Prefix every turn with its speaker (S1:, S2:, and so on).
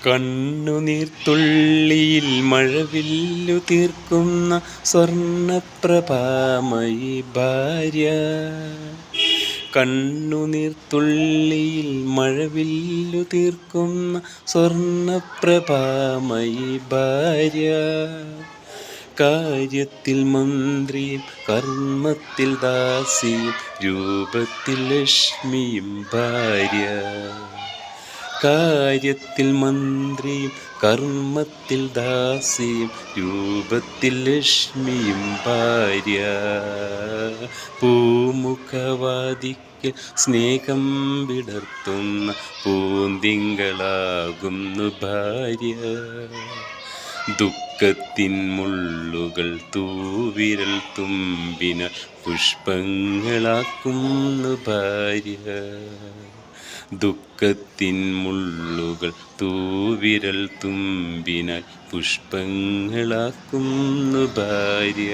S1: കണ്ണുനീർത്തുള്ളിയിൽ മഴവില്ലു തീർക്കുന്ന സ്വർണപ്രഭാമയി ഭാര്യ. കണ്ണുനീർത്തുള്ളിയിൽ മഴവില്ലു തീർക്കുന്ന സ്വർണപ്രഭാമയി ഭാര്യ. കാര്യത്തിൽ മന്ത്രിയും കർമ്മത്തിൽ ദാസിയും രൂപത്തിൽ ലക്ഷ്മിയും ഭാര്യ. കാര്യത്തിൽ മന്ത്രിയും കർമ്മത്തിൽ ദാസിയും രൂപത്തിൽ ലക്ഷ്മിയും ഭാര്യ. പൂമുഖവാദിക്കൽ സ്നേഹം വിടർത്തുന്ന പൂന്തിങ്കളാകുന്നു ഭാര്യ. ദുഃഖത്തിൻ മുള്ളുകൾ തൂവിരൽ തുമ്പിന പുഷ്പങ്ങളാക്കുന്നു ഭാര്യ. ദുഃഖത്തിൻ മുള്ളുകൾ തൂവിരൽ തുമ്പിനാൽ പുഷ്പങ്ങളാക്കുന്നു ഭാര്യ.